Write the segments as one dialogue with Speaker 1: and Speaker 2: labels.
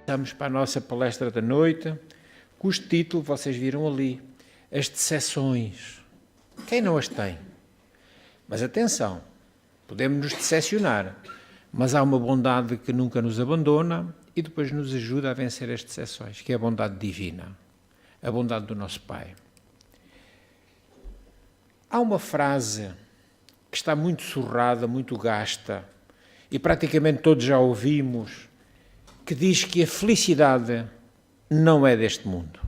Speaker 1: Estamos para a nossa palestra da noite, cujo título vocês viram ali, as decepções. Quem não as tem? Mas atenção, podemos nos decepcionar, mas há uma bondade que nunca nos abandona e depois nos ajuda a vencer as decepções, que é a bondade divina, a bondade do nosso Pai. Há uma frase que está muito surrada, muito gasta, e praticamente todos já ouvimos, que diz que a felicidade não é deste mundo.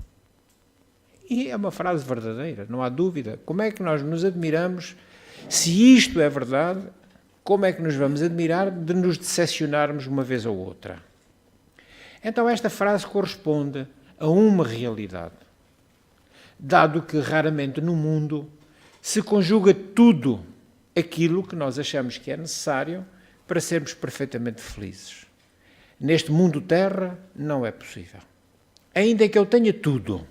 Speaker 1: E é uma frase verdadeira, não há dúvida. Como é que nós nos admiramos, se isto é verdade, como é que nos vamos admirar de nos decepcionarmos uma vez ou outra? Então esta frase corresponde a uma realidade, dado que raramente no mundo se conjuga tudo aquilo que nós achamos que é necessário para sermos perfeitamente felizes. Neste mundo terra não é possível. Ainda que eu tenha tudo,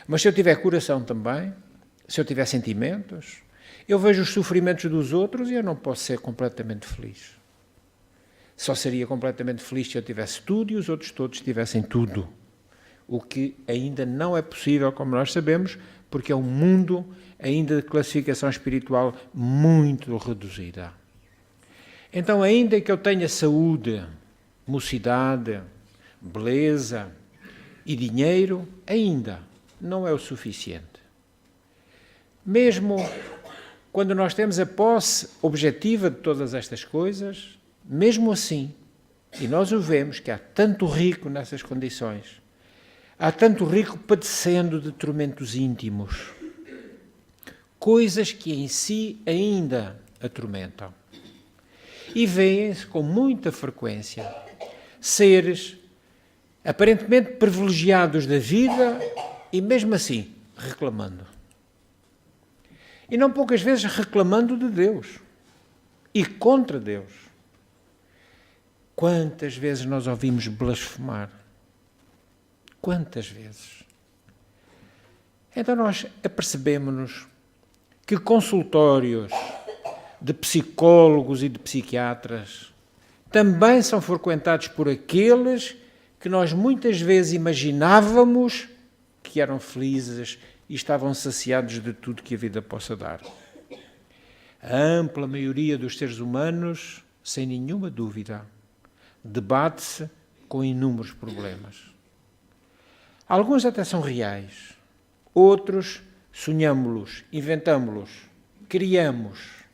Speaker 1: mas se eu tiver coração também, se eu tiver sentimentos, eu vejo os sofrimentos dos outros e eu não posso ser completamente feliz. Só seria completamente feliz se eu tivesse tudo e os outros todos tivessem tudo. O que ainda não é possível, como nós sabemos, porque é um mundo ainda de classificação espiritual muito reduzida. Então, ainda que eu tenha saúde, mocidade, beleza e dinheiro, ainda não é o suficiente. Mesmo quando nós temos a posse objetiva de todas estas coisas, mesmo assim, e nós o vemos que há tanto rico nessas condições, há tanto rico padecendo de tormentos íntimos, coisas que em si ainda atormentam. E vêem-se com muita frequência seres aparentemente privilegiados da vida e mesmo assim reclamando. E não poucas vezes reclamando de Deus e contra Deus. Quantas vezes nós ouvimos blasfemar? Quantas vezes? Então nós apercebemos-nos que consultórios de psicólogos e de psiquiatras também são frequentados por aqueles que nós muitas vezes imaginávamos que eram felizes e estavam saciados de tudo que a vida possa dar. A ampla maioria dos seres humanos, sem nenhuma dúvida, debate-se com inúmeros problemas. Alguns até são reais, outros sonhamos-los, inventamos-los, criamos.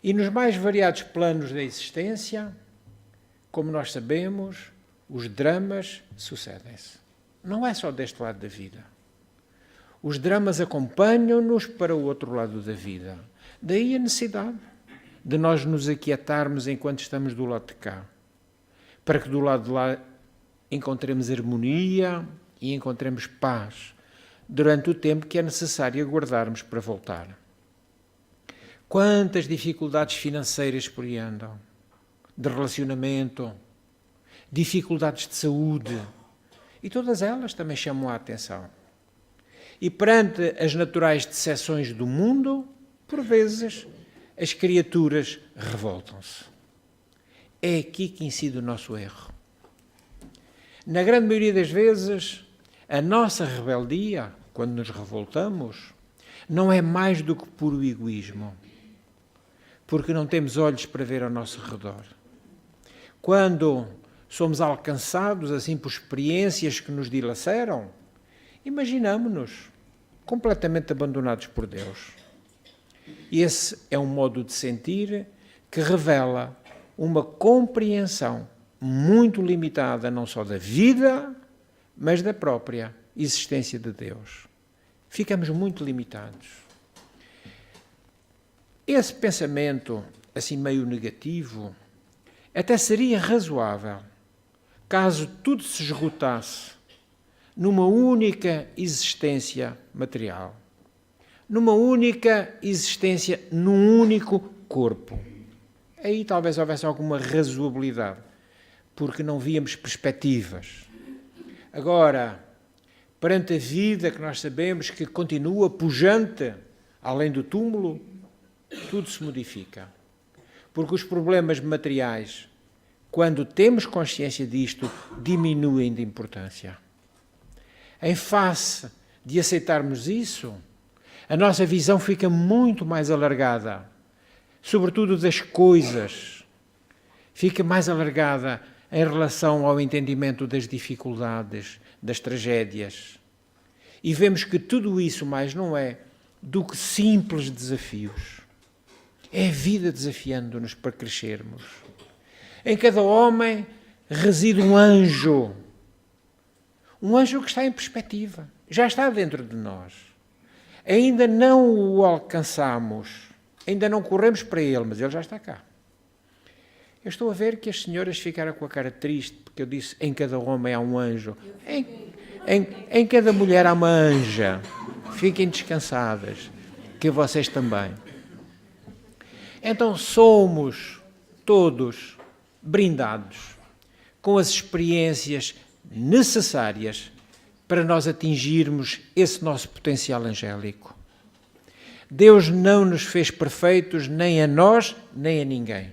Speaker 1: E nos mais variados planos da existência, como nós sabemos, os dramas sucedem-se. Não é só deste lado da vida. Os dramas acompanham-nos para o outro lado da vida. Daí a necessidade de nós nos aquietarmos enquanto estamos do lado de cá, para que do lado de lá encontremos harmonia e encontremos paz durante o tempo que é necessário aguardarmos para voltar. Quantas dificuldades financeiras por aí andam, de relacionamento, dificuldades de saúde, e todas elas também chamam a atenção. E perante as naturais decepções do mundo, por vezes, as criaturas revoltam-se. É aqui que incide o nosso erro. Na grande maioria das vezes, a nossa rebeldia, quando nos revoltamos, não é mais do que puro egoísmo, porque não temos olhos para ver ao nosso redor. Quando somos alcançados assim por experiências que nos dilaceram, imaginamo-nos completamente abandonados por Deus. Esse é um modo de sentir que revela uma compreensão muito limitada não só da vida, mas da própria existência de Deus. Ficamos muito limitados. Esse pensamento, assim meio negativo, até seria razoável caso tudo se esgotasse numa única existência material, numa única existência num único corpo. Aí talvez houvesse alguma razoabilidade, porque não víamos perspectivas. Agora, perante a vida que nós sabemos que continua pujante, além do túmulo, tudo se modifica. Porque os problemas materiais quando temos consciência disto, diminuem de importância. Em face de aceitarmos isso, a nossa visão fica muito mais alargada, sobretudo das coisas. Fica mais alargada em relação ao entendimento das dificuldades, das tragédias. E vemos que tudo isso mais não é do que simples desafios. É a vida desafiando-nos para crescermos. Em cada homem reside um anjo que está em perspectiva, já está dentro de nós. Ainda não o alcançamos, ainda não corremos para ele, mas ele já está cá. Eu estou a ver que as senhoras ficaram com a cara triste, porque eu disse, em cada homem há um anjo. Em cada mulher há uma anja. Fiquem descansadas, que vocês também. Então somos todos brindados com as experiências necessárias para nós atingirmos esse nosso potencial angélico. Deus não nos fez perfeitos, nem a nós, nem a ninguém.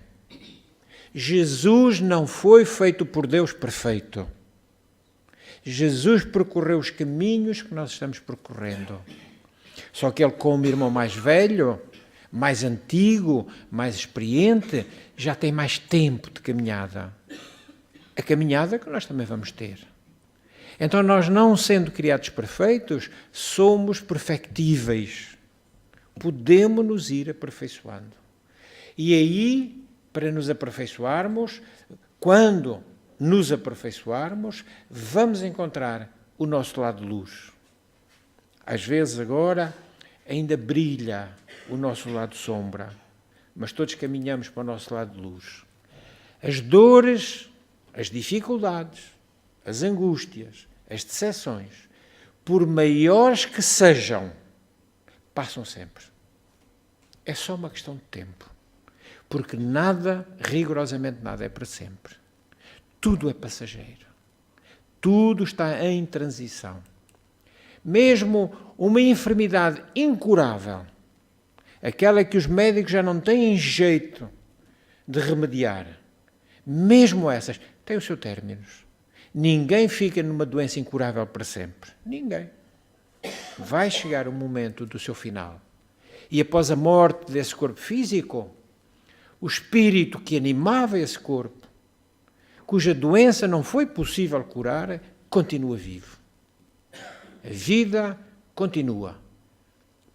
Speaker 1: Jesus não foi feito por Deus perfeito. Jesus percorreu os caminhos que nós estamos percorrendo. Só que ele, como irmão mais velho, mais antigo, mais experiente, já tem mais tempo de caminhada. A caminhada que nós também vamos ter. Então nós, não sendo criados perfeitos, somos perfectíveis. Podemos nos ir aperfeiçoando. E aí, para nos aperfeiçoarmos, quando nos aperfeiçoarmos, vamos encontrar o nosso lado de luz. Às vezes agora ainda brilha o nosso lado de sombra, mas todos caminhamos para o nosso lado de luz. As dores, as dificuldades, as angústias, as decepções, por maiores que sejam, passam sempre. É só uma questão de tempo. Porque nada, rigorosamente nada, é para sempre. Tudo é passageiro. Tudo está em transição. Mesmo uma enfermidade incurável, aquela que os médicos já não têm jeito de remediar, mesmo essas, têm o seu término. Ninguém fica numa doença incurável para sempre. Ninguém. Vai chegar o momento do seu final. E após a morte desse corpo físico, o espírito que animava esse corpo, cuja doença não foi possível curar, continua vivo. A vida continua.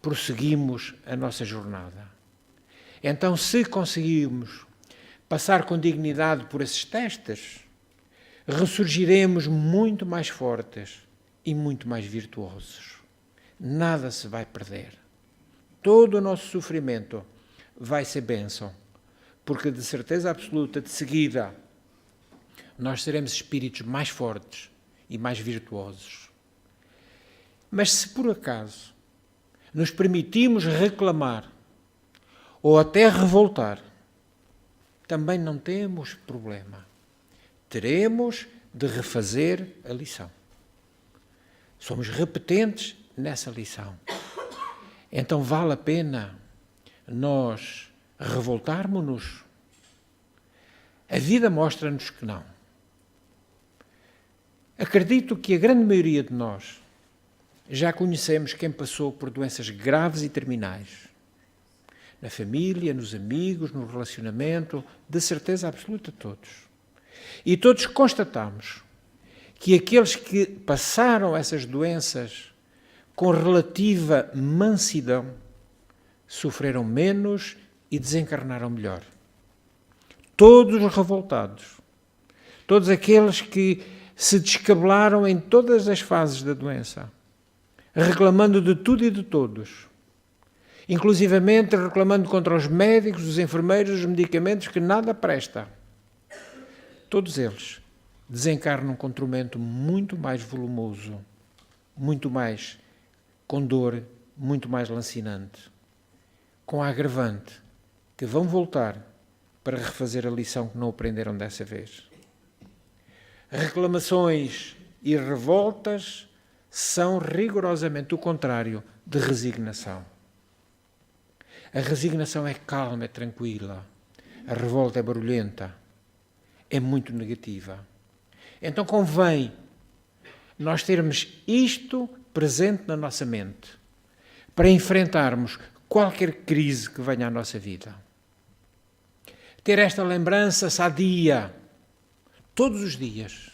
Speaker 1: Prosseguimos a nossa jornada. Então, se conseguirmos passar com dignidade por esses testes, ressurgiremos muito mais fortes e muito mais virtuosos. Nada se vai perder. Todo o nosso sofrimento vai ser bênção, porque de certeza absoluta, de seguida, nós seremos espíritos mais fortes e mais virtuosos. Mas se por acaso nos permitimos reclamar ou até revoltar, também não temos problema. Teremos de refazer a lição. Somos repetentes nessa lição. Então vale a pena nós revoltarmos-nos? A vida mostra-nos que não. Acredito que a grande maioria de nós já conhecemos quem passou por doenças graves e terminais. Na família, nos amigos, no relacionamento, de certeza absoluta todos. E todos constatamos que aqueles que passaram essas doenças com relativa mansidão sofreram menos e desencarnaram melhor. Todos os revoltados, todos aqueles que se descabelaram em todas as fases da doença, reclamando de tudo e de todos, inclusivamente reclamando contra os médicos, os enfermeiros, os medicamentos, que nada presta. Todos eles desencarnam com tormento muito mais volumoso, muito mais com dor, muito mais lancinante, com a agravante que vão voltar para refazer a lição que não aprenderam dessa vez. Reclamações e revoltas são rigorosamente o contrário de resignação. A resignação é calma, é tranquila. A revolta é barulhenta. é muito negativa. Então convém nós termos isto presente na nossa mente para enfrentarmos qualquer crise que venha à nossa vida. Ter esta lembrança sadia, todos os dias,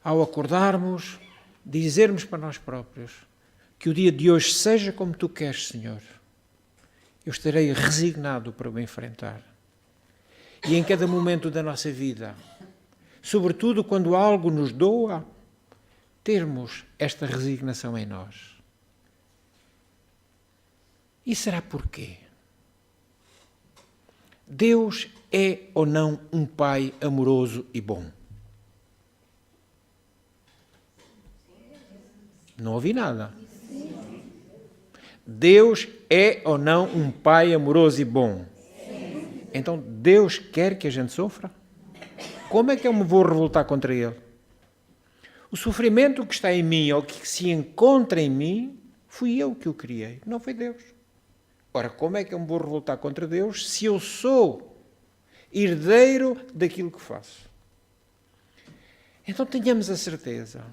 Speaker 1: ao acordarmos, dizermos para nós próprios que o dia de hoje seja como tu queres, Senhor. Eu estarei resignado para o enfrentar. E em cada momento da nossa vida, sobretudo quando algo nos doa, termos esta resignação em nós. E será porquê? Deus é ou não um Pai amoroso e bom? Não ouvi nada. Deus é ou não um Pai amoroso e bom? Então Deus quer que a gente sofra? Como é que eu me vou revoltar contra Ele? O sofrimento que está em mim ou que se encontra em mim, fui eu que o criei, não foi Deus. Ora, como é que eu me vou revoltar contra Deus se eu sou herdeiro daquilo que faço? Então tenhamos a certeza.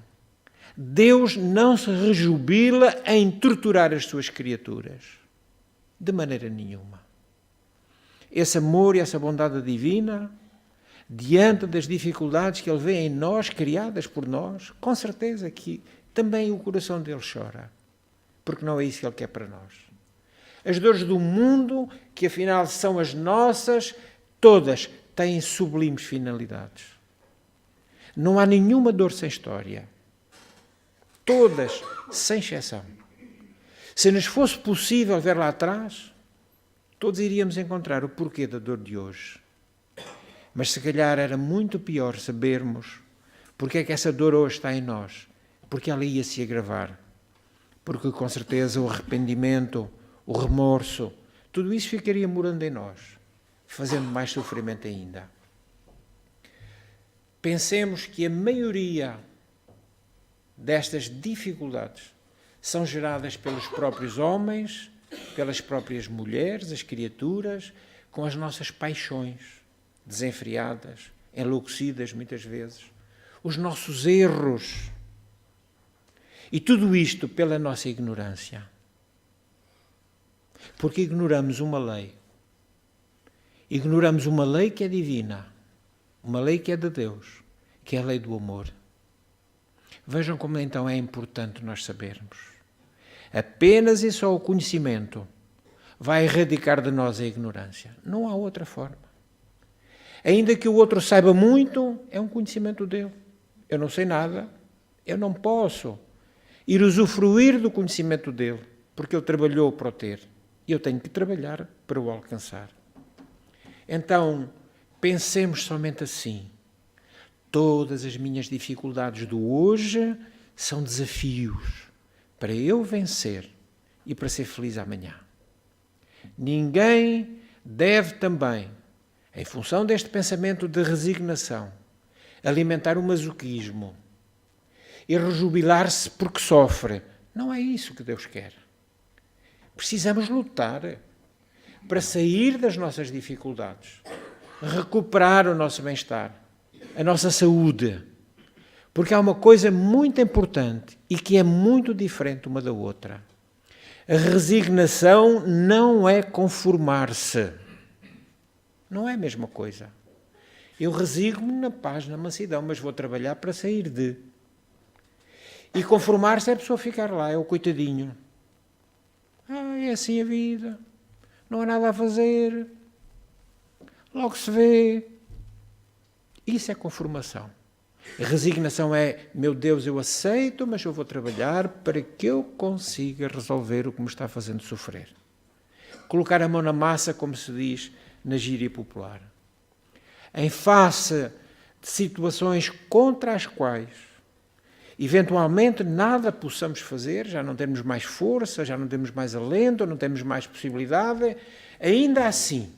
Speaker 1: Deus não se rejubila em torturar as suas criaturas. De maneira nenhuma. Esse amor e essa bondade divina, diante das dificuldades que Ele vê em nós, criadas por nós, com certeza que também o coração dele chora. Porque não é isso que Ele quer para nós. As dores do mundo, que afinal são as nossas, todas têm sublimes finalidades. Não há nenhuma dor sem história. Todas, sem exceção. Se nos fosse possível ver lá atrás, todos iríamos encontrar o porquê da dor de hoje. Mas se calhar era muito pior sabermos porque é que essa dor hoje está em nós. Porque ela ia se agravar. Porque com certeza o arrependimento, o remorso, tudo isso ficaria morando em nós, fazendo mais sofrimento ainda. Pensemos que a maioria destas dificuldades são geradas pelos próprios homens, pelas próprias mulheres, as criaturas, com as nossas paixões desenfreadas, enlouquecidas muitas vezes, os nossos erros. E tudo isto pela nossa ignorância. Porque ignoramos uma lei. Ignoramos uma lei que é divina, uma lei que é de Deus, que é a lei do amor. Vejam como então é importante nós sabermos. Apenas e só o conhecimento vai erradicar de nós a ignorância. Não há outra forma. Ainda que o outro saiba muito, é um conhecimento dele. Eu não sei nada, eu não posso ir usufruir do conhecimento dele, porque ele trabalhou para o ter. E eu tenho que trabalhar para o alcançar. Então, pensemos somente assim. Todas as minhas dificuldades do hoje são desafios para eu vencer e para ser feliz amanhã. Ninguém deve também, em função deste pensamento de resignação, alimentar o masoquismo e rejubilar-se porque sofre. Não é isso que Deus quer. Precisamos lutar para sair das nossas dificuldades, recuperar o nosso bem-estar, a nossa saúde, porque há uma coisa muito importante e que é muito diferente uma da outra. A resignação não é conformar-se. Não é a mesma coisa. Eu resigno-me na paz, na mansidão, mas vou trabalhar para sair de. E conformar-se é a pessoa ficar lá, é o coitadinho. É assim a vida. Não há nada a fazer. Logo se vê. Isso é conformação. A resignação é, meu Deus, eu aceito, mas eu vou trabalhar para que eu consiga resolver o que me está fazendo sofrer. Colocar a mão na massa, como se diz na gíria popular. Em face de situações contra as quais, eventualmente, nada possamos fazer, já não temos mais força, já não temos mais alento, não temos mais possibilidade, ainda assim,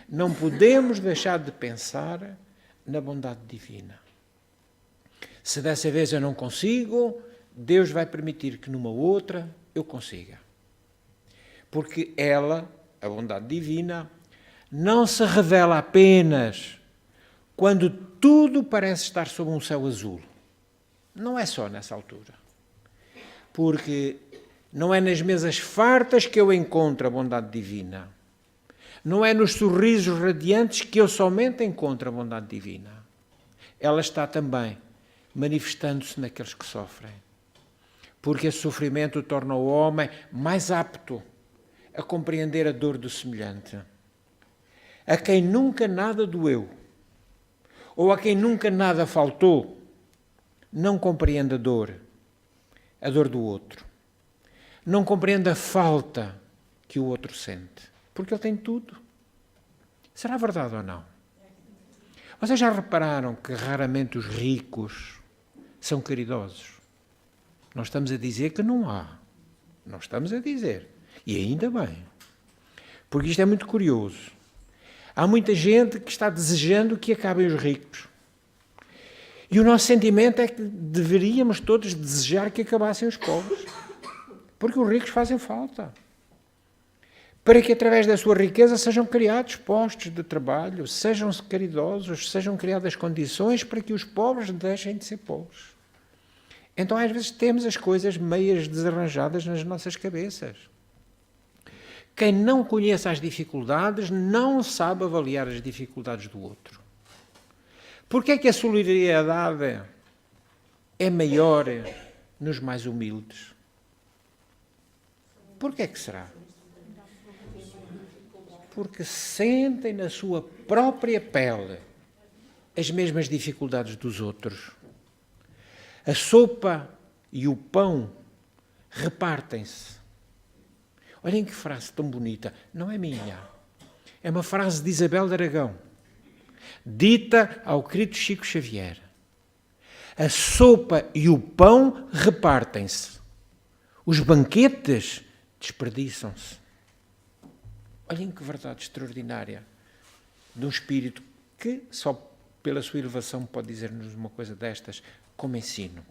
Speaker 1: não podemos deixar de pensar na bondade divina. Se dessa vez eu não consigo, Deus vai permitir que numa outra eu consiga. Porque ela, a bondade divina, não se revela apenas quando tudo parece estar sob um céu azul. Não é só nessa altura. Porque não é nas mesas fartas que eu encontro a bondade divina. Não é nos sorrisos radiantes que eu somente encontro a bondade divina. Ela está também manifestando-se naqueles que sofrem. Porque esse sofrimento torna o homem mais apto a compreender a dor do semelhante. A quem nunca nada doeu, ou a quem nunca nada faltou, não compreende a dor do outro. Não compreende a falta que o outro sente, porque ele tem tudo. Será verdade ou não? Vocês já repararam que raramente os ricos são caridosos? Não estamos a dizer que não há. Não estamos a dizer. E ainda bem. Porque isto é muito curioso. Há muita gente que está desejando que acabem os ricos. E o nosso sentimento é que deveríamos todos desejar que acabassem os pobres. Porque os ricos fazem falta. Para que através da sua riqueza sejam criados postos de trabalho, sejam caridosos, sejam criadas condições para que os pobres deixem de ser pobres. Então às vezes temos as coisas meias desarranjadas nas nossas cabeças. Quem não conhece as dificuldades não sabe avaliar as dificuldades do outro. Porquê é que a solidariedade é maior nos mais humildes? Porquê é que será? Porque sentem na sua própria pele as mesmas dificuldades dos outros. A sopa e o pão repartem-se. Olhem que frase tão bonita. Não é minha. É uma frase de Isabel de Aragão, dita ao querido Chico Xavier. A sopa e o pão repartem-se. Os banquetes desperdiçam-se. Olhem que verdade extraordinária de um espírito que só pela sua elevação pode dizer-nos uma coisa destas como ensino.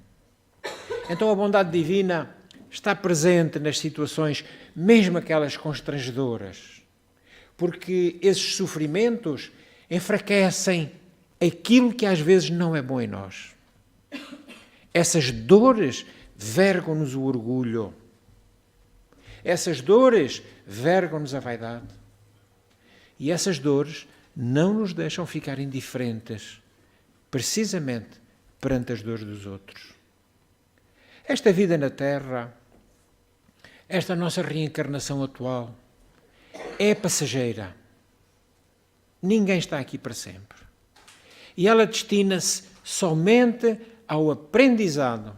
Speaker 1: Então a bondade divina está presente nas situações, mesmo aquelas constrangedoras, porque esses sofrimentos enfraquecem aquilo que às vezes não é bom em nós. Essas dores vergam-nos o orgulho. Essas dores vergam-nos a vaidade. E essas dores não nos deixam ficar indiferentes, precisamente perante as dores dos outros. Esta vida na Terra, esta nossa reencarnação atual, é passageira. Ninguém está aqui para sempre. E ela destina-se somente ao aprendizado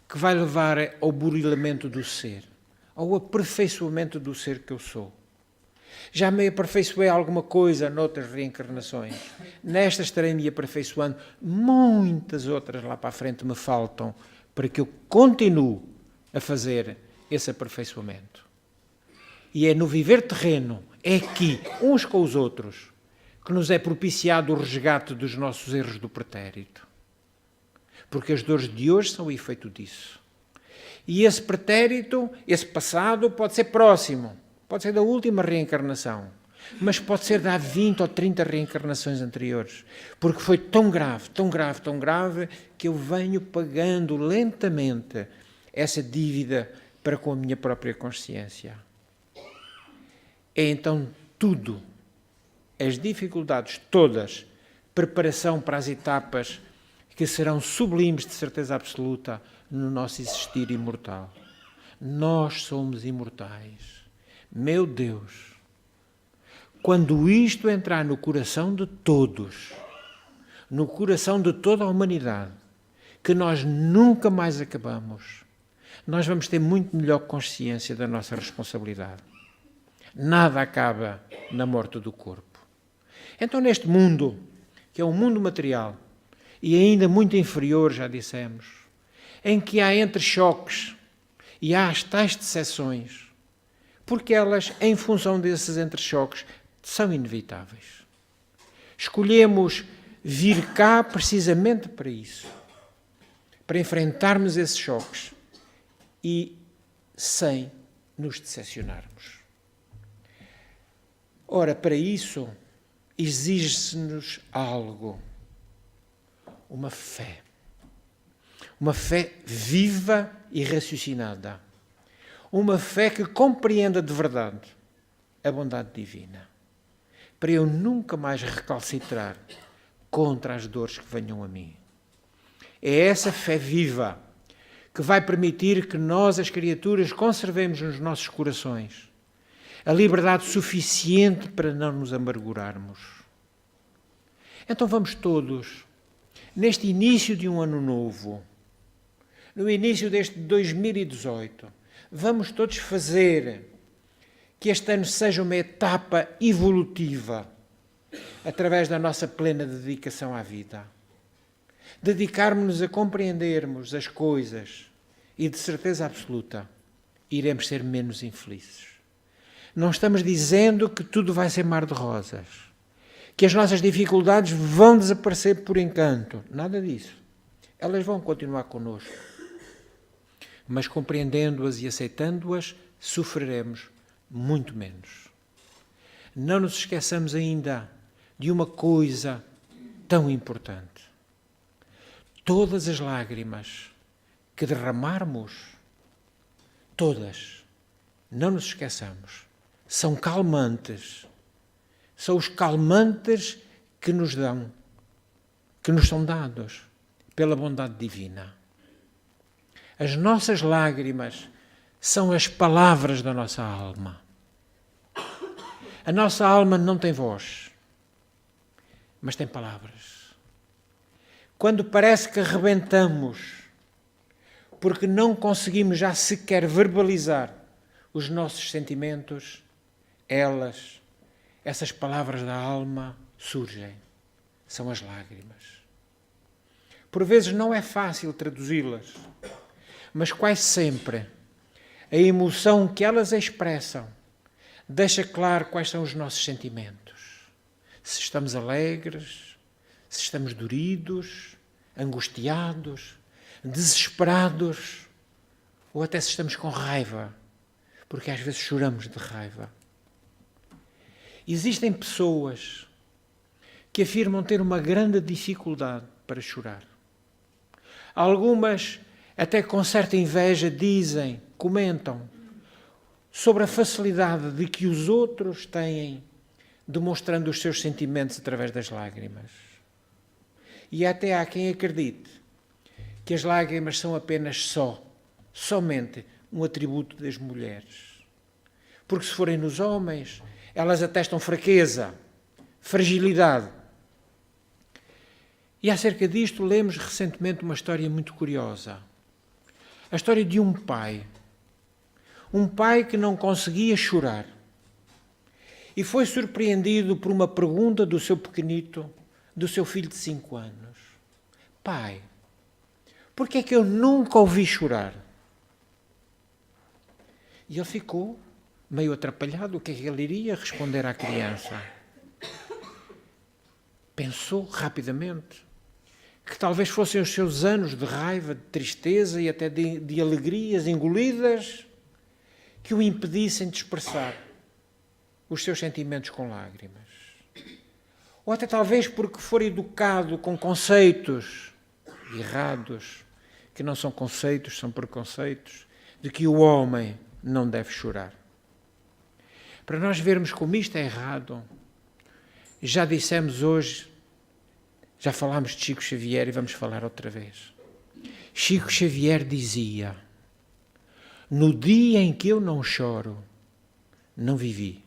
Speaker 1: que vai levar ao burilamento do ser, ao aperfeiçoamento do ser que eu sou. Já me aperfeiçoei alguma coisa noutras reencarnações. Nesta estarei me aperfeiçoando. Muitas outras lá para a frente me faltam para que eu continue a fazer esse aperfeiçoamento. E é no viver terreno, é aqui, uns com os outros, que nos é propiciado o resgate dos nossos erros do pretérito. Porque as dores de hoje são o efeito disso. E esse pretérito, esse passado, pode ser próximo, pode ser da última reencarnação, mas pode ser de há 20 ou 30 reencarnações anteriores, porque foi tão grave, tão grave, tão grave, que eu venho pagando lentamente essa dívida para com a minha própria consciência. É então tudo, as dificuldades todas, preparação para as etapas que serão sublimes de certeza absoluta no nosso existir imortal. Nós somos imortais. Meu Deus! Quando isto entrar no coração de todos, no coração de toda a humanidade, que nós nunca mais acabamos, nós vamos ter muito melhor consciência da nossa responsabilidade. Nada acaba na morte do corpo. Então, neste mundo, que é um mundo material, e ainda muito inferior, já dissemos, em que há entre-choques e há as tais decepções, porque elas, em função desses entre-choques, são inevitáveis. Escolhemos vir cá precisamente para isso, para enfrentarmos esses choques e sem nos decepcionarmos. Ora, para isso, exige-se-nos algo. Uma fé. Uma fé viva e raciocinada. Uma fé que compreenda de verdade a bondade divina. Para eu nunca mais recalcitrar contra as dores que venham a mim. É essa fé viva que vai permitir que nós, as criaturas, conservemos nos nossos corações a liberdade suficiente para não nos amargurarmos. Então vamos todos, neste início de um ano novo, no início deste 2018, vamos todos fazer que este ano seja uma etapa evolutiva através da nossa plena dedicação à vida. Dedicarmos-nos a compreendermos as coisas e, de certeza absoluta, iremos ser menos infelizes. Não estamos dizendo que tudo vai ser mar de rosas, que as nossas dificuldades vão desaparecer por encanto. Nada disso. Elas vão continuar connosco. Mas compreendendo-as e aceitando-as, sofreremos muito menos. Não nos esqueçamos ainda de uma coisa tão importante. Todas as lágrimas que derramarmos, todas, não nos esqueçamos, são calmantes. São os calmantes que nos são dados pela bondade divina. As nossas lágrimas são as palavras da nossa alma. A nossa alma não tem voz, mas tem palavras. Quando parece que arrebentamos, porque não conseguimos já sequer verbalizar os nossos sentimentos, essas palavras da alma surgem. São as lágrimas. Por vezes não é fácil traduzi-las, mas quase sempre a emoção que elas expressam deixa claro quais são os nossos sentimentos. Se estamos alegres, se estamos doridos, angustiados, desesperados, ou até se estamos com raiva, porque às vezes choramos de raiva. Existem pessoas que afirmam ter uma grande dificuldade para chorar. Algumas, até com certa inveja, comentam sobre a facilidade de que os outros têm demonstrando os seus sentimentos através das lágrimas. E até há quem acredite que as lágrimas são apenas somente um atributo das mulheres. Porque se forem nos homens, elas atestam fraqueza, fragilidade. E acerca disto lemos recentemente uma história muito curiosa. A história de um pai. Um pai que não conseguia chorar. E foi surpreendido por uma pergunta do seu pequenito, do seu filho de 5 anos. Pai, por que é que eu nunca ouvi chorar? E ele ficou meio atrapalhado. O que é que ele iria responder à criança? Pensou rapidamente que talvez fossem os seus anos de raiva, de tristeza e até de alegrias engolidas que o impedissem de expressar os seus sentimentos com lágrimas. Ou até talvez porque for educado com conceitos errados, que não são conceitos, são preconceitos, de que o homem não deve chorar. Para nós vermos como isto é errado, já dissemos hoje, já falámos de Chico Xavier e vamos falar outra vez. Chico Xavier dizia: no dia em que eu não choro, não vivi.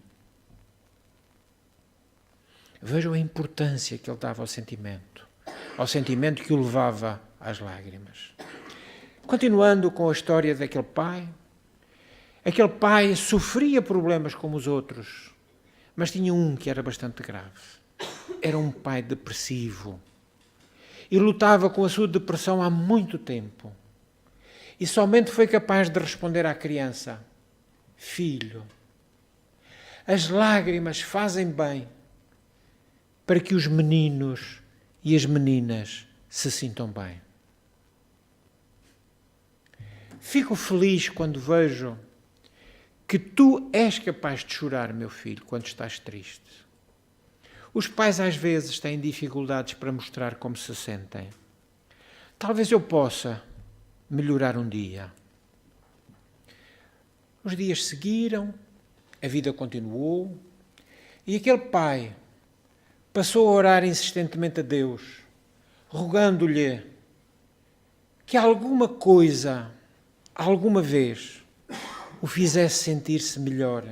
Speaker 1: Vejam a importância que ele dava ao sentimento que o levava às lágrimas. Continuando com a história daquele pai, aquele pai sofria problemas como os outros, mas tinha um que era bastante grave. Era um pai depressivo e lutava com a sua depressão há muito tempo. E somente foi capaz de responder à criança: filho, as lágrimas fazem bem para que os meninos e as meninas se sintam bem. Fico feliz quando vejo que tu és capaz de chorar, meu filho, quando estás triste. Os pais às vezes têm dificuldades para mostrar como se sentem. Talvez eu possa melhorar um dia. Os dias seguiram, a vida continuou, e aquele pai passou a orar insistentemente a Deus, rogando-lhe que alguma coisa, alguma vez, o fizesse sentir-se melhor.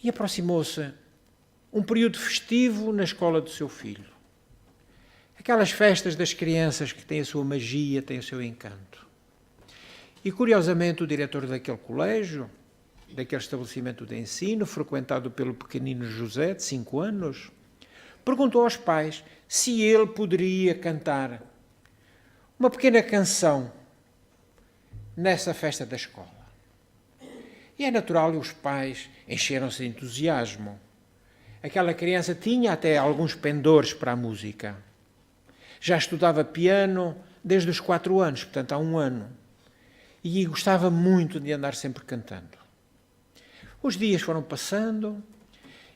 Speaker 1: E aproximou-se um período festivo na escola do seu filho. Aquelas festas das crianças que têm a sua magia, têm o seu encanto. E, curiosamente, o diretor daquele colégio, daquele estabelecimento de ensino, frequentado pelo pequenino José, de 5 anos, perguntou aos pais se ele poderia cantar uma pequena canção nessa festa da escola. E é natural que os pais encheram-se de entusiasmo. Aquela criança tinha até alguns pendores para a música. Já estudava piano desde os 4 anos, portanto há 1 ano. E gostava muito de andar sempre cantando. Os dias foram passando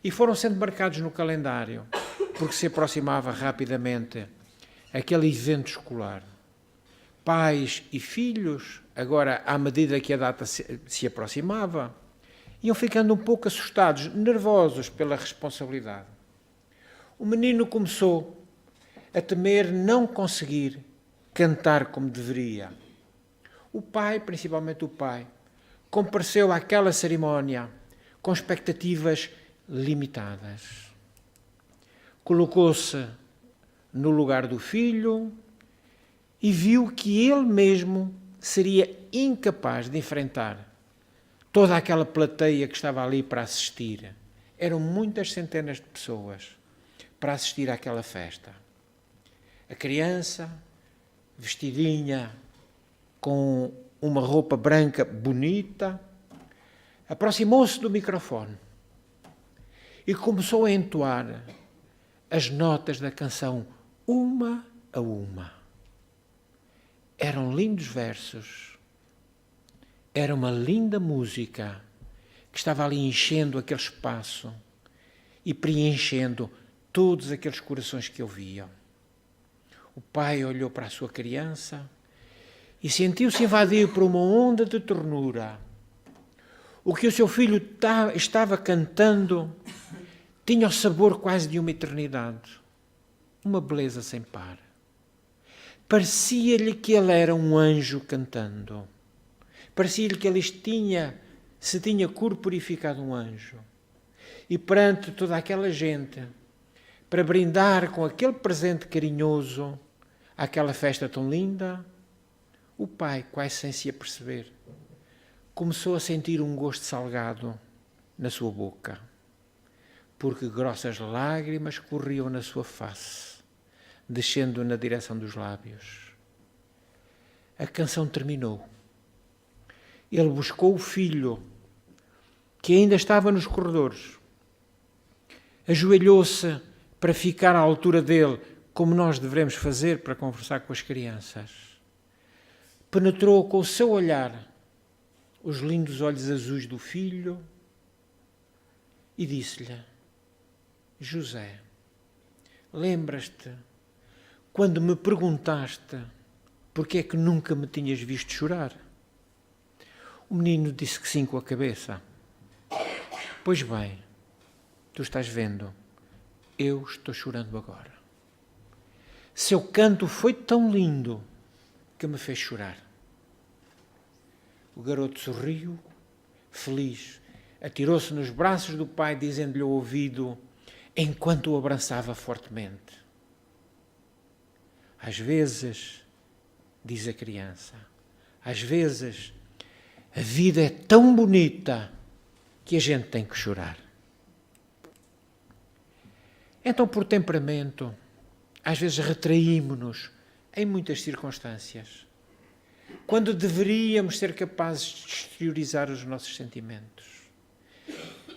Speaker 1: e foram sendo marcados no calendário, porque se aproximava rapidamente aquele evento escolar. Pais e filhos, agora à medida que a data se aproximava, iam ficando um pouco assustados, nervosos pela responsabilidade. O menino começou a temer não conseguir cantar como deveria. O pai, principalmente o pai, compareceu àquela cerimónia com expectativas limitadas. Colocou-se no lugar do filho e viu que ele mesmo seria incapaz de enfrentar toda aquela plateia que estava ali para assistir. Eram muitas centenas de pessoas para assistir àquela festa. A criança, vestidinha, com uma roupa branca bonita, aproximou-se do microfone e começou a entoar as notas da canção, uma a uma. Eram lindos versos, era uma linda música que estava ali enchendo aquele espaço e preenchendo todos aqueles corações que ouviam. O pai olhou para a sua criança e sentiu-se invadido por uma onda de ternura. O que o seu filho estava cantando tinha o sabor quase de uma eternidade, uma beleza sem par. Parecia-lhe que ele era um anjo cantando. Parecia-lhe que ele se tinha corporificado um anjo. E perante toda aquela gente, para brindar com aquele presente carinhoso àquela festa tão linda, o pai, quase sem se aperceber, começou a sentir um gosto salgado na sua boca, porque grossas lágrimas corriam na sua face, descendo na direção dos lábios. A canção terminou. Ele buscou o filho, que ainda estava nos corredores. Ajoelhou-se para ficar à altura dele, como nós devemos fazer para conversar com as crianças. Penetrou com o seu olhar os lindos olhos azuis do filho e disse-lhe: José, lembras-te quando me perguntaste porque é que nunca me tinhas visto chorar? O menino disse que sim com a cabeça. Pois bem, tu estás vendo, eu estou chorando agora. Seu canto foi tão lindo que me fez chorar. O garoto sorriu, feliz, atirou-se nos braços do pai, dizendo-lhe ao ouvido, enquanto o abraçava fortemente: às vezes, diz a criança, às vezes a vida é tão bonita que a gente tem que chorar. Então, por temperamento, às vezes retraímo-nos em muitas circunstâncias, quando deveríamos ser capazes de exteriorizar os nossos sentimentos.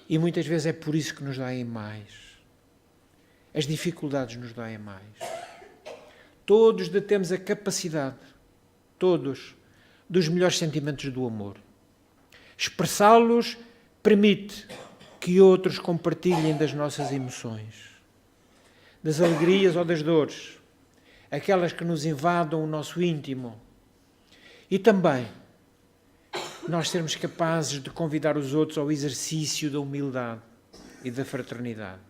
Speaker 1: E muitas vezes é por isso que nos doem mais. As dificuldades nos doem mais. Todos detemos a capacidade, todos, dos melhores sentimentos do amor. Expressá-los permite que outros compartilhem das nossas emoções, das alegrias ou das dores, aquelas que nos invadam o nosso íntimo. E também nós sermos capazes de convidar os outros ao exercício da humildade e da fraternidade.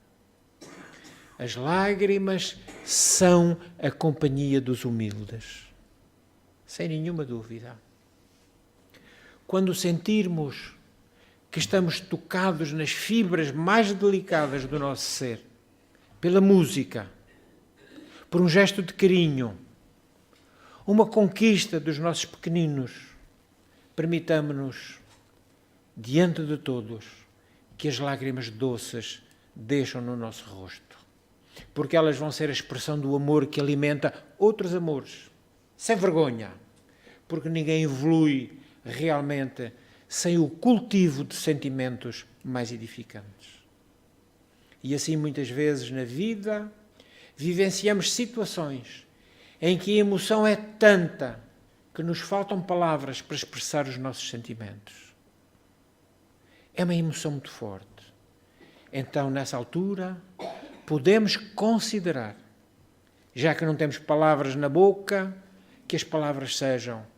Speaker 1: As lágrimas são a companhia dos humildes, sem nenhuma dúvida. Quando sentirmos que estamos tocados nas fibras mais delicadas do nosso ser, pela música, por um gesto de carinho, uma conquista dos nossos pequeninos, permitamo-nos, diante de todos, que as lágrimas doces deixam no nosso rosto, porque elas vão ser a expressão do amor que alimenta outros amores, sem vergonha, porque ninguém evolui realmente sem o cultivo de sentimentos mais edificantes. E assim, muitas vezes na vida, vivenciamos situações em que a emoção é tanta que nos faltam palavras para expressar os nossos sentimentos. É uma emoção muito forte. Então, nessa altura, podemos considerar, já que não temos palavras na boca, que as palavras sejam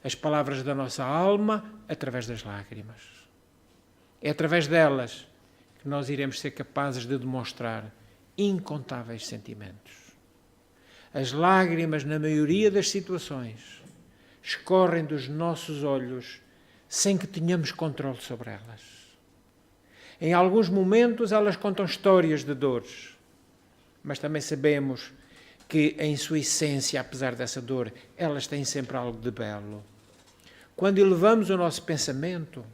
Speaker 1: as palavras da nossa alma através das lágrimas. É através delas que nós iremos ser capazes de demonstrar incontáveis sentimentos. As lágrimas, na maioria das situações, escorrem dos nossos olhos sem que tenhamos controle sobre elas. Em alguns momentos elas contam histórias de dores, mas também sabemos que, em sua essência, apesar dessa dor, elas têm sempre algo de belo. Quando elevamos o nosso pensamento,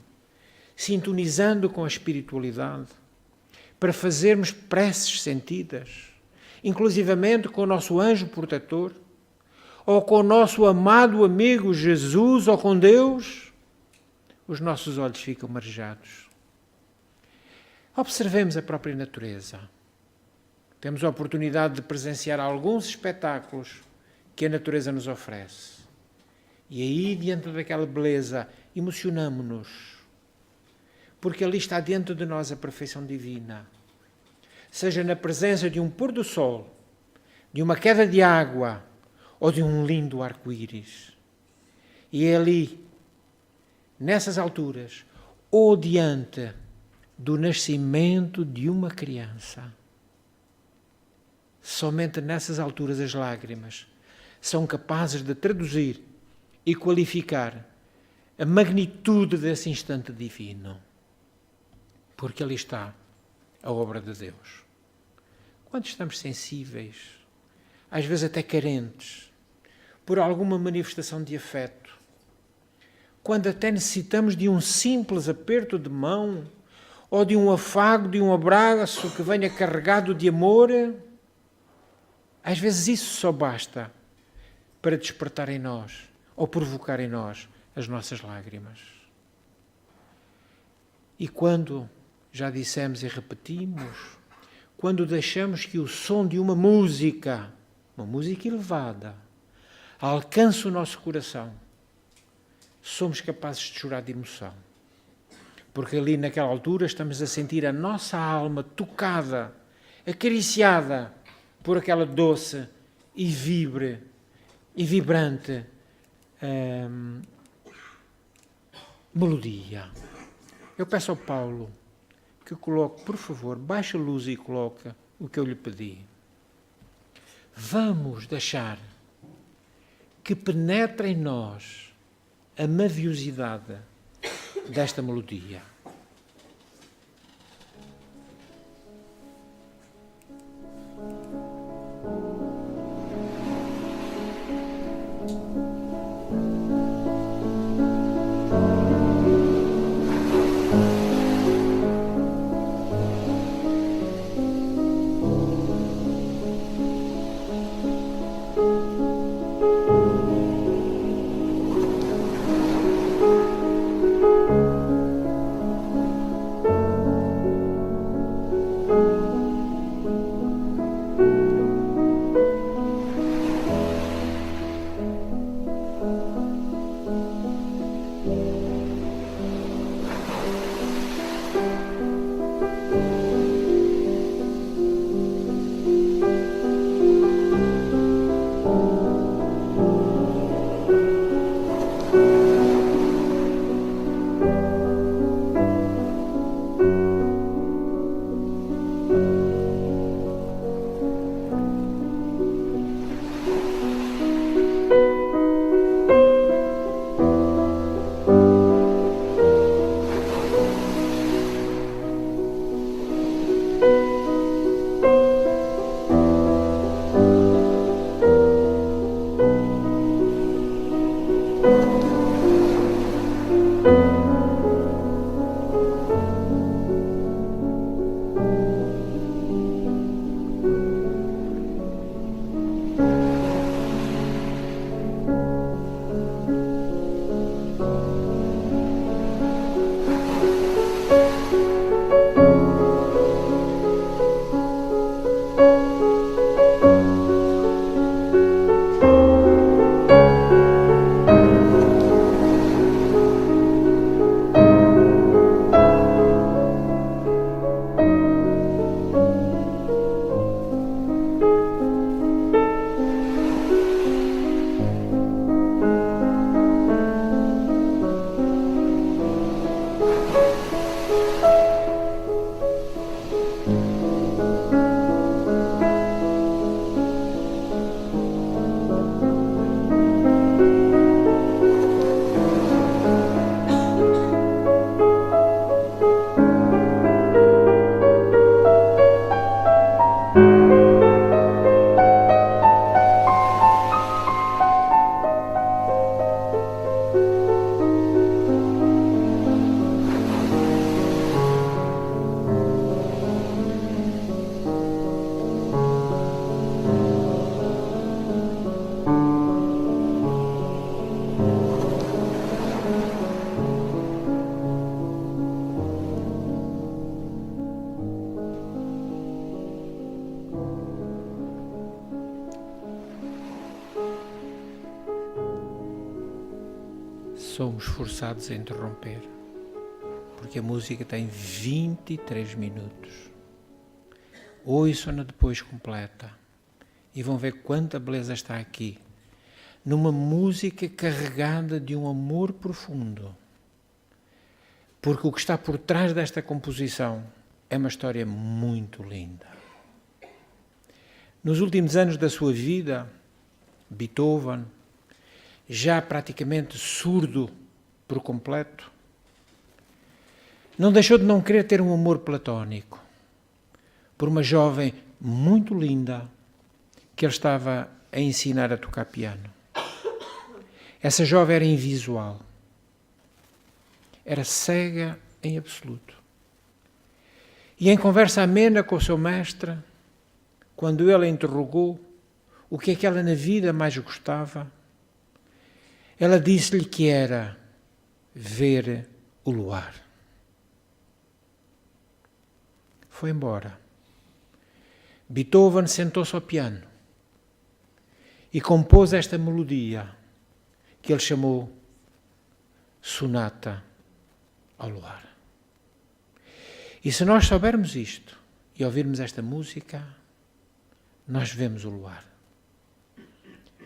Speaker 1: sintonizando com a espiritualidade, para fazermos preces sentidas, inclusivamente com o nosso anjo protetor, ou com o nosso amado amigo Jesus, ou com Deus, os nossos olhos ficam marejados. Observemos a própria natureza. Temos a oportunidade de presenciar alguns espetáculos que a natureza nos oferece. E aí, diante daquela beleza, emocionamo-nos, porque ali está dentro de nós a perfeição divina. Seja na presença de um pôr do sol, de uma queda de água ou de um lindo arco-íris. E é ali, nessas alturas, ou diante do nascimento de uma criança. Somente nessas alturas as lágrimas são capazes de traduzir e qualificar a magnitude desse instante divino. Porque ali está a obra de Deus. Quando estamos sensíveis, às vezes até carentes, por alguma manifestação de afeto, quando até necessitamos de um simples aperto de mão, ou de um afago, de um abraço que venha carregado de amor, às vezes isso só basta para despertar em nós, ou provocar em nós, as nossas lágrimas. E quando, já dissemos e repetimos, quando deixamos que o som de uma música elevada, alcance o nosso coração, somos capazes de chorar de emoção. Porque ali naquela altura estamos a sentir a nossa alma tocada, acariciada por aquela doce e vibrante melodia. Eu peço ao Paulo que coloque, por favor, baixe a luz e coloque o que eu lhe pedi. Vamos deixar que penetre em nós a maviosidade desta melodia. somos forçados a interromper, porque a música tem 23 minutos. Ouçam-na depois completa e vão ver quanta beleza está aqui, numa música carregada de um amor profundo, porque o que está por trás desta composição é uma história muito linda. Nos últimos anos da sua vida, Beethoven, já praticamente surdo por completo, não deixou de não querer ter um amor platónico por uma jovem muito linda que ele estava a ensinar a tocar piano. Essa jovem era invisual, era cega em absoluto. E em conversa amena com o seu mestre, quando ele a interrogou o que é que ela na vida mais gostava, ela disse-lhe que era ver o luar. Foi embora. Beethoven sentou-se ao piano e compôs esta melodia que ele chamou Sonata ao Luar. E se nós soubermos isto e ouvirmos esta música, nós vemos o luar.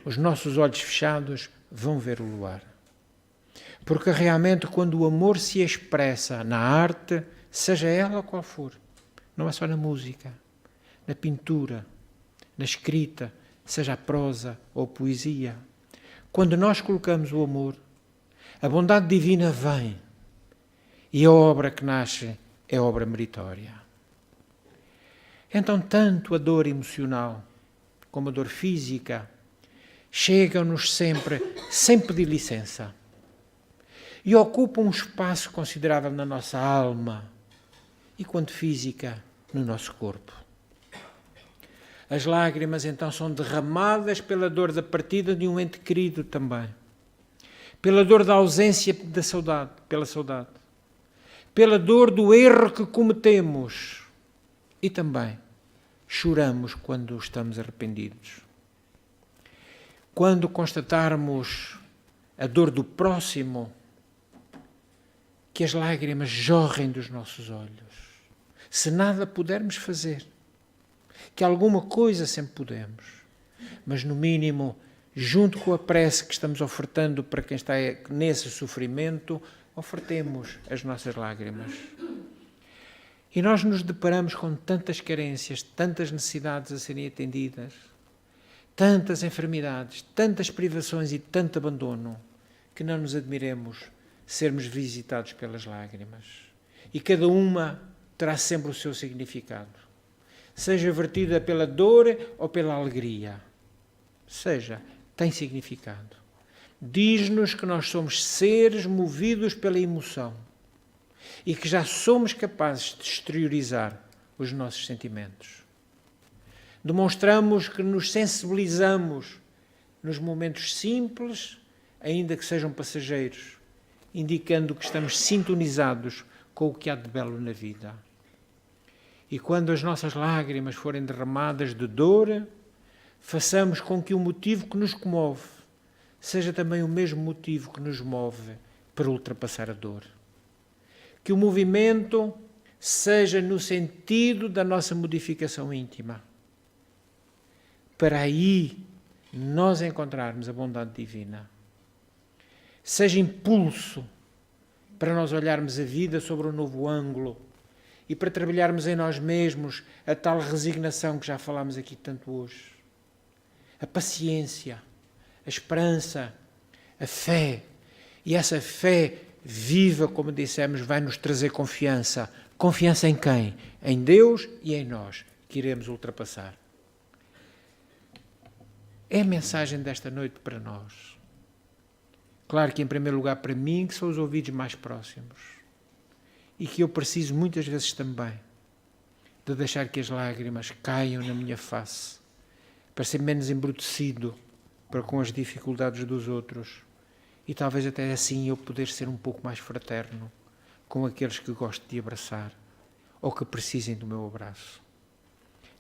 Speaker 1: Os nossos olhos fechados vão ver o luar. Porque realmente quando o amor se expressa na arte, seja ela qual for, não é só na música, na pintura, na escrita, seja a prosa ou a poesia, quando nós colocamos o amor, a bondade divina vem e a obra que nasce é obra meritória. Então, tanto a dor emocional como a dor física chegam-nos sempre, sem pedir licença, e ocupam um espaço considerável na nossa alma e, quanto física, no nosso corpo. As lágrimas, então, são derramadas pela dor da partida de um ente querido também, pela dor da ausência da saudade, pela dor do erro que cometemos e também choramos quando estamos arrependidos. Quando constatarmos a dor do próximo, que as lágrimas jorrem dos nossos olhos. Se nada pudermos fazer, que alguma coisa sempre podemos, mas no mínimo, junto com a prece que estamos ofertando para quem está nesse sofrimento, ofertemos as nossas lágrimas. E nós nos deparamos com tantas carências, tantas necessidades a serem atendidas, tantas enfermidades, tantas privações e tanto abandono, que não nos admiremos sermos visitados pelas lágrimas. E cada uma terá sempre o seu significado. Seja vertida pela dor ou pela alegria. Seja, tem significado. Diz-nos que nós somos seres movidos pela emoção e que já somos capazes de exteriorizar os nossos sentimentos. Demonstramos que nos sensibilizamos nos momentos simples, ainda que sejam passageiros, indicando que estamos sintonizados com o que há de belo na vida. E quando as nossas lágrimas forem derramadas de dor, façamos com que o motivo que nos comove seja também o mesmo motivo que nos move para ultrapassar a dor. Que o movimento seja no sentido da nossa modificação íntima. Para aí nós encontrarmos a bondade divina. Seja impulso para nós olharmos a vida sobre um novo ângulo e para trabalharmos em nós mesmos a tal resignação que já falámos aqui tanto hoje. A paciência, a esperança, a fé. E essa fé viva, como dissemos, vai nos trazer confiança. Confiança em quem? Em Deus e em nós, que iremos ultrapassar. É a mensagem desta noite para nós. Claro que, em primeiro lugar, para mim, que são os ouvidos mais próximos. E que eu preciso muitas vezes também de deixar que as lágrimas caiam na minha face, para ser menos embrutecido para com as dificuldades dos outros. E talvez até assim eu poder ser um pouco mais fraterno com aqueles que gosto de abraçar ou que precisem do meu abraço.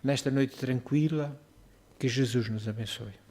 Speaker 1: Nesta noite tranquila, que Jesus nos abençoe.